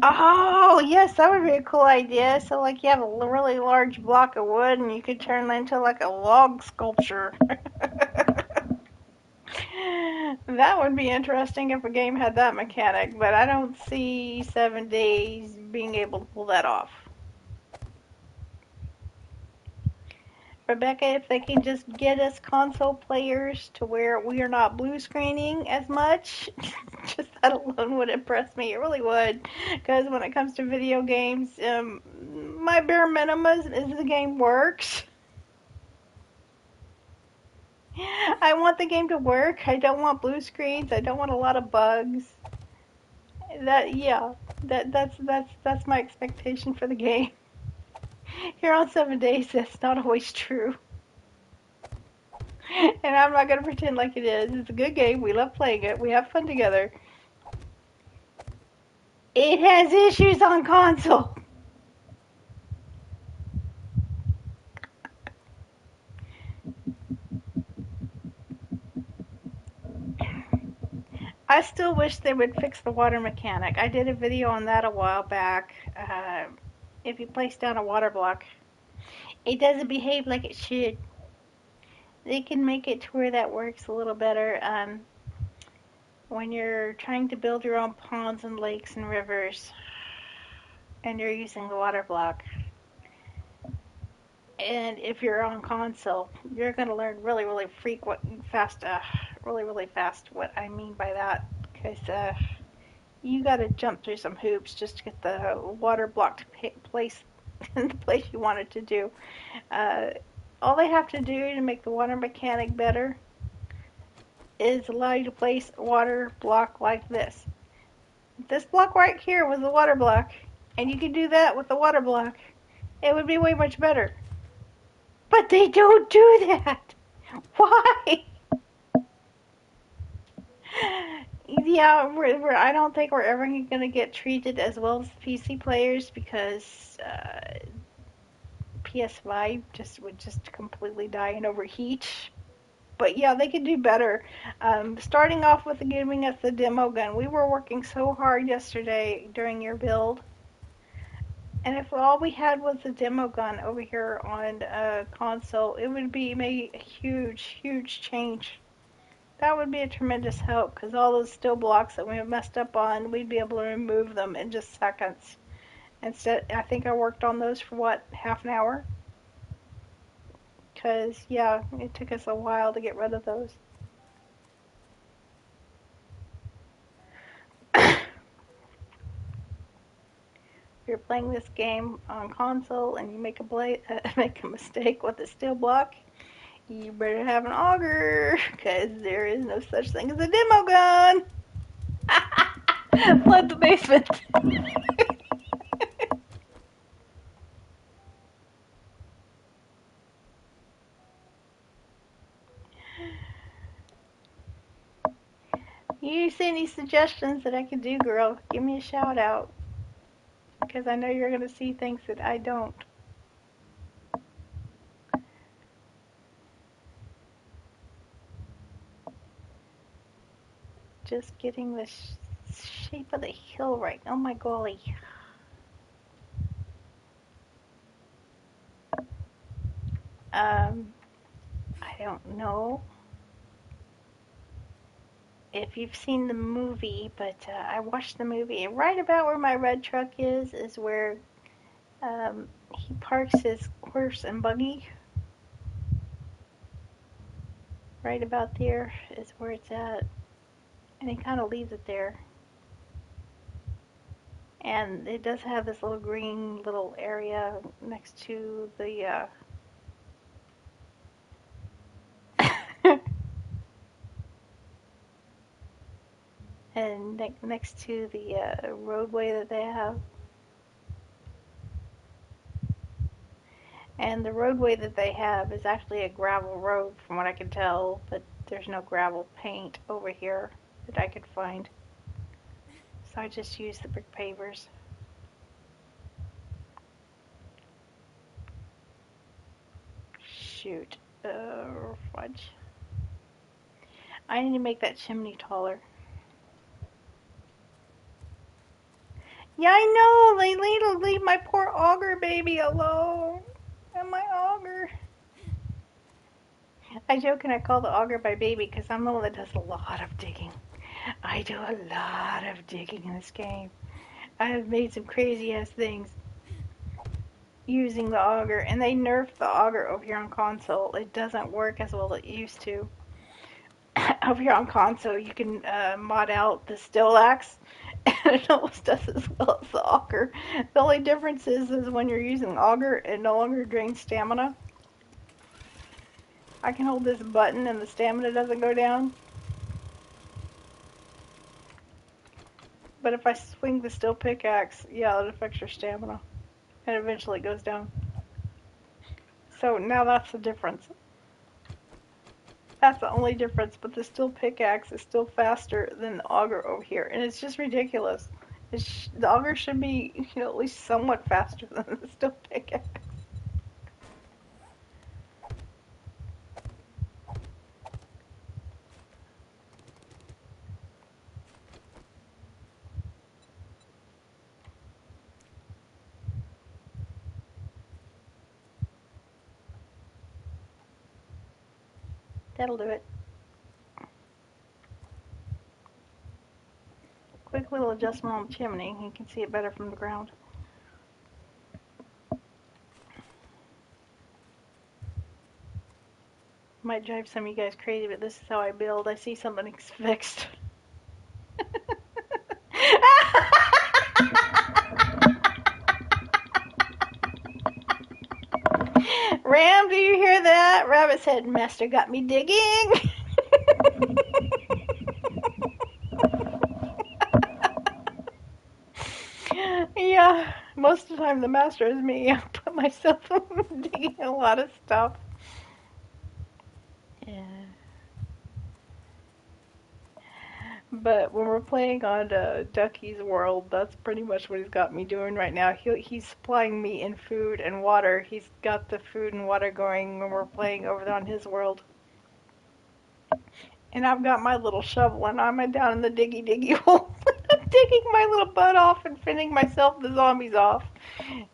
Oh, yes, that would be a cool idea. So, like, you have a really large block of wood and you could turn it into like a log sculpture. That would be interesting if a game had that mechanic, but I don't see 7 days being able to pull that off. Rebecca, if they can just get us console players to where we are not blue screening as much, just that alone would impress me. It really would. Because when it comes to video games, my bare minimum is the game works. I want the game to work. I don't want blue screens. I don't want a lot of bugs. Yeah, that's my expectation for the game. Here on 7 days, that's not always true. And I'm not gonna pretend like it is. It's a good game. We love playing it. We have fun together. It has issues on console. I still wish they would fix the water mechanic. I did a video on that a while back. If you place down a water block, it doesn't behave like it should. They can make it to where that works a little better. When you're trying to build your own ponds and lakes and rivers, and you're using the water block, and if you're on console, you're going to learn really fast, really fast what I mean by that, because you got to jump through some hoops just to get the water block to place in the place you want it to do. Uh, all they have to do to make the water mechanic better is allow you to place a water block like this. This block right here was a water block, and you can do that with the water block. It would be way much better. But they don't do that. Why? Yeah, I don't think we're ever going to get treated as well as PC players because PS5 would just completely die and overheat. But yeah, they could do better. Starting off with giving us the demo gun. We were working so hard yesterday during your build, and if all we had was the demo gun over here on console, it would be made a huge change. That would be a tremendous help because all those steel blocks that we messed up on, we'd be able to remove them in just seconds. Instead, I think I worked on those for what, half an hour? Because, yeah, it took us a while to get rid of those. If you're playing this game on console and you make make a mistake with a steel block, you better have an auger because there is no such thing as a demo gun. Flood the basement. You see any suggestions that I can do, girl? Give me a shout out because I know you're going to see things that I don't. Just getting the shape of the hill right? Oh my golly. Um, I don't know if you've seen the movie, but I watched the movie. And right about where my red truck is where he parks his horse and buggy. Right about there is where it's at. And he kind of leaves it there. And it does have this little green little area next to the and next to the roadway that they have. And the roadway that they have is actually a gravel road from what I can tell, but there's no gravel paint over here that I could find. So I just used the brick pavers. Shoot. Fudge. I need to make that chimney taller. Yeah, I know. They need to leave my poor auger baby alone. And my auger. I joke and I call the auger my baby because I'm the one that does a lot of digging. I do a lot of digging in this game. I have made some crazy ass things using the auger, and they nerfed the auger over here on console. It doesn't work as well as it used to. Over here on console, you can mod out the still axe, and it almost does as well as the auger. The only difference is when you're using the auger, it no longer drains stamina. I can hold this button and the stamina doesn't go down. But if I swing the steel pickaxe, yeah, it affects your stamina. And eventually it goes down. So now that's the difference. That's the only difference, but the steel pickaxe is still faster than the auger over here. And it's just ridiculous. The auger should be, at least somewhat faster than the steel pickaxe. That'll do it. Quick little adjustment on the chimney. You can see it better from the ground. Might drive some of you guys crazy, but this is how I build. I see something's fixed. Ram, do you hear that? Rabbit said, Master got me digging. Yeah, most of the time the master is me. I put myself digging a lot of stuff. Yeah. But when we're playing on Ducky's World, that's pretty much what he's got me doing right now. He's supplying me in food and water. He's got the food and water going when we're playing over on his world. And I've got my little shovel and I'm down in the diggy hole. Digging my little butt off and fending myself the zombies off.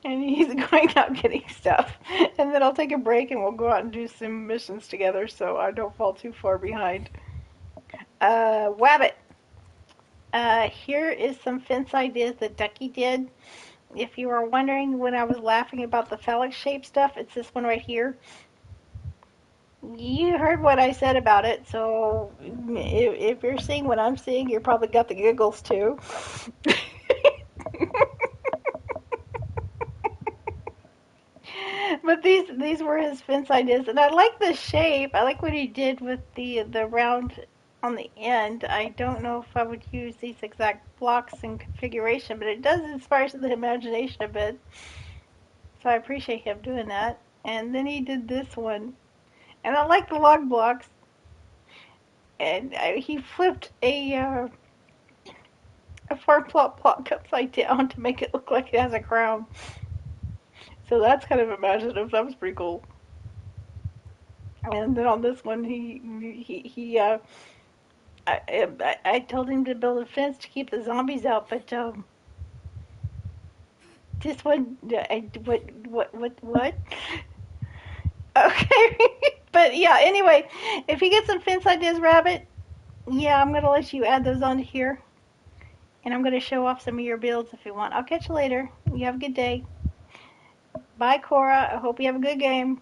And he's going out getting stuff. And then I'll take a break and we'll go out and do some missions together so I don't fall too far behind. Wabbit. Here is some fence ideas that Ducky did. If you were wondering when I was laughing about the phallic shape stuff, it's this one right here. You heard what I said about it, so if you're seeing what I'm seeing, you probably got the giggles too. But these were his fence ideas, and I like the shape. I like what he did with the round on the end. I don't know if I would use these exact blocks and configuration, but it does inspire the imagination a bit. So I appreciate him doing that. And then he did this one. And I like the log blocks. And he flipped a farm plot block upside down to make it look like it has a crown. So that's kind of imaginative. That was pretty cool. And then on this one, he I told him to build a fence to keep the zombies out, but this one, what? Okay, but yeah. Anyway, if you get some fence ideas, Rabbit, yeah, I'm gonna let you add those on here, and I'm gonna show off some of your builds if you want. I'll catch you later. You have a good day. Bye, Cora. I hope you have a good game.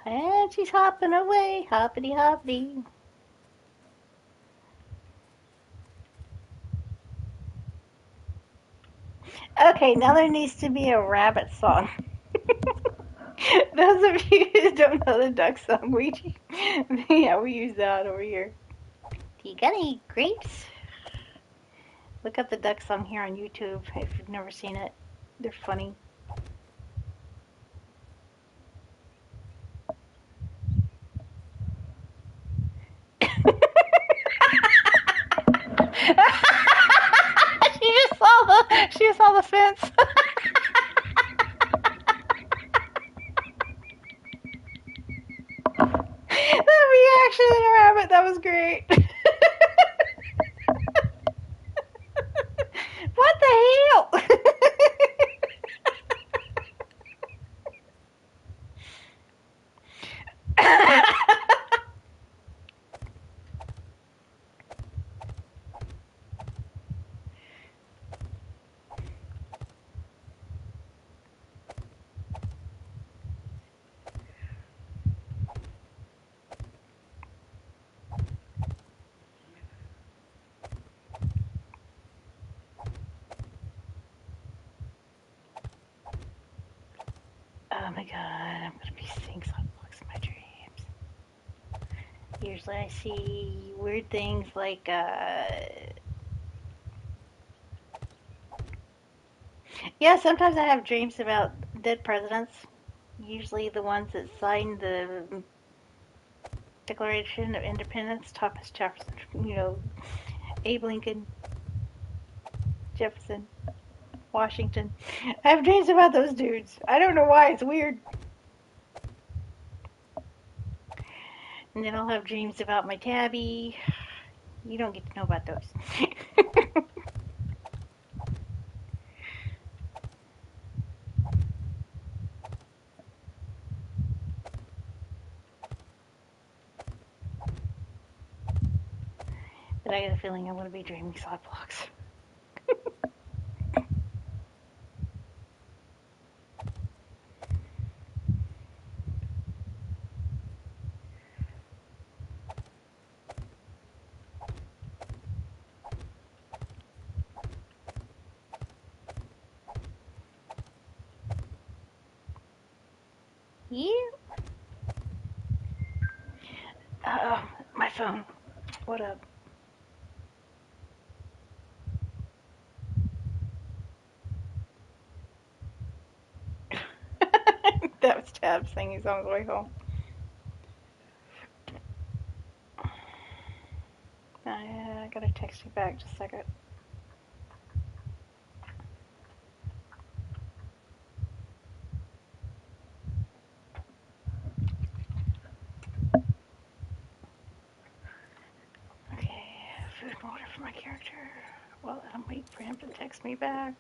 And she's hopping away, hoppity hoppity. Okay, now there needs to be a rabbit song. Those of you who don't know the duck song, yeah, we use that over here. Do you got any grapes? Look up the duck song here on YouTube if you've never seen it. They're funny. She just saw the fence. That reaction in a rabbit, that was great. What the hell? Oh my god, I'm gonna be seeing sunblocks in my dreams. Usually I see weird things like, yeah, sometimes I have dreams about dead presidents. Usually the ones that signed the Declaration of Independence, Thomas Jefferson, Abe Lincoln, Jefferson, Washington. I have dreams about those dudes. I don't know why, it's weird. And then I'll have dreams about my tabby. You don't get to know about those. But I get a feeling I'm going to be dreaming slot blocks. Yeah. My phone. What up? That was Tab saying he's on his way home. I gotta text you back just a second. Okay, food and water for my character. Well, I'm waiting for him to text me back.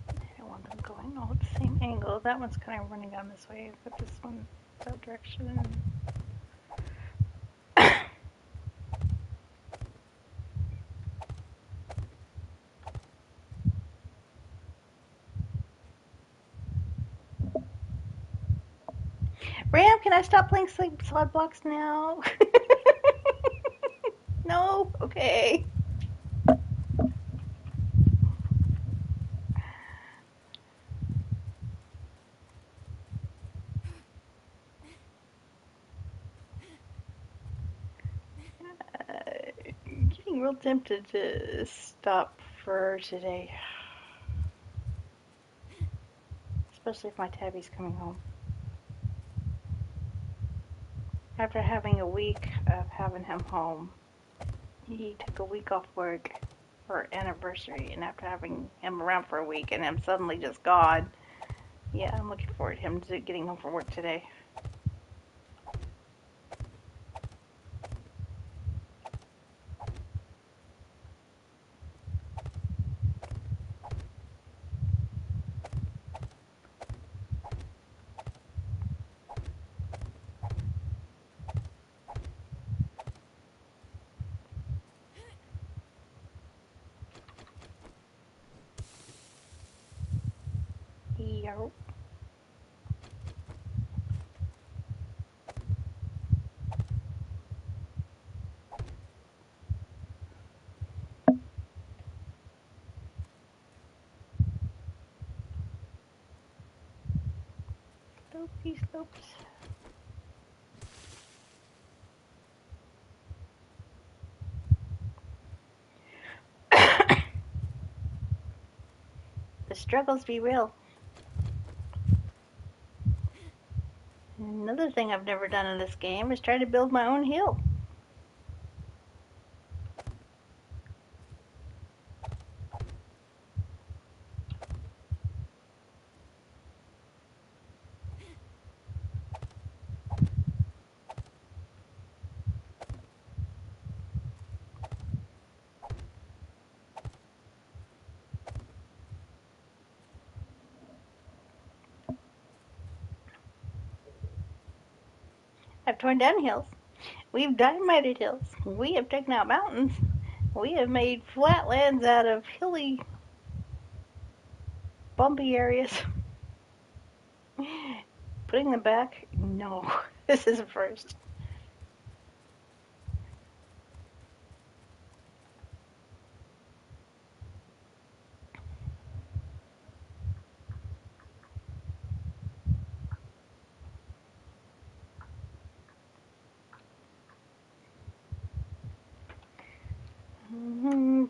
I don't want them going all at the same angle. That one's kind of running down this way, but this one that direction. Ram, can I stop playing slot blocks now? No? Okay. Getting real tempted to stop for today. Especially if my tabby's coming home. After having a week of having him home, he took a week off work for anniversary, and after having him around for a week and him suddenly just gone, yeah, I'm looking forward to him getting home from work today. Yo. Slopey slopes. The struggles be real. Another thing I've never done in this game is try to build my own hill. I've torn down hills. We've dynamited hills. We have taken out mountains. We have made flatlands out of hilly, bumpy areas. Putting them back? No. This is a first.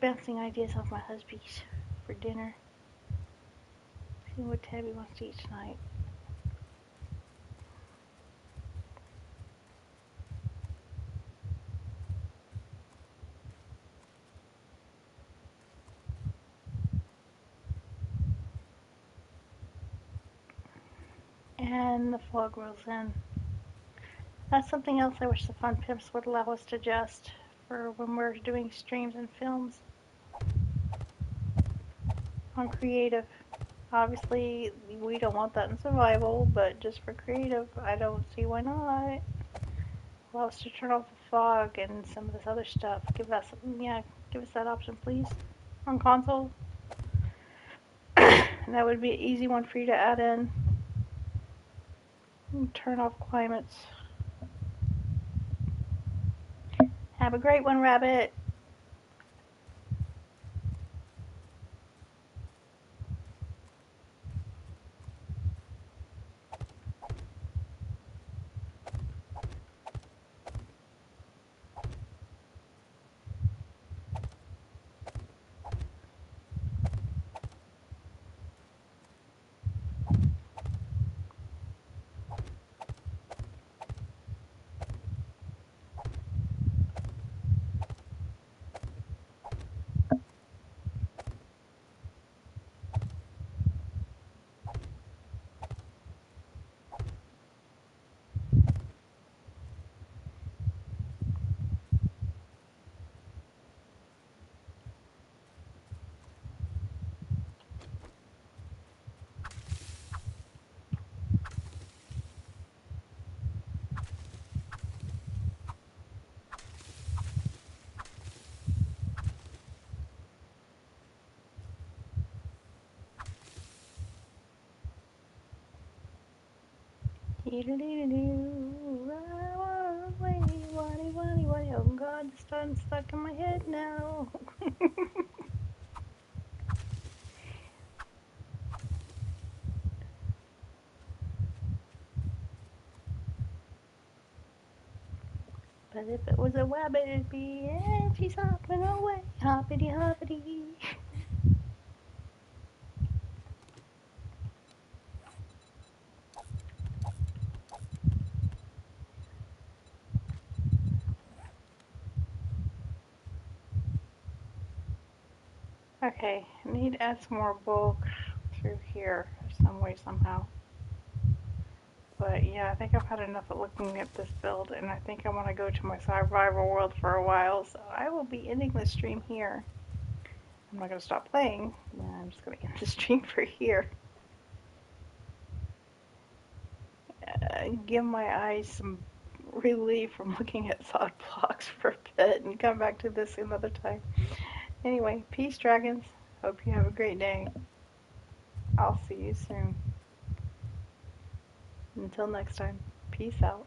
Bouncing ideas off my husband for dinner. See what Tabby wants to eat tonight. And the fog rolls in. That's something else I wish the Fun Pimps would allow us to adjust for when we're doing streams and films on creative. Obviously, we don't want that in survival, but just for creative, I don't see why not. Allow us to turn off the fog and some of this other stuff. Give us that option, please, on console. And that would be an easy one for you to add in. Turn off climates. Have a great one, Rabbit. Oh God, the one stuck in my head now. But if it was a rabbit, it'd be, and she's hopping away, hoppity hoppity. Okay, I need to add some more bulk through here some way, somehow. But yeah, I think I've had enough of looking at this build, and I think I want to go to my survival world for a while, so I will be ending the stream here. I'm not going to stop playing, I'm just going to end the stream for here. Give my eyes some relief from looking at solid blocks for a bit and come back to this another time. Anyway, peace, dragons. Hope you have a great day. I'll see you soon. Until next time, peace out.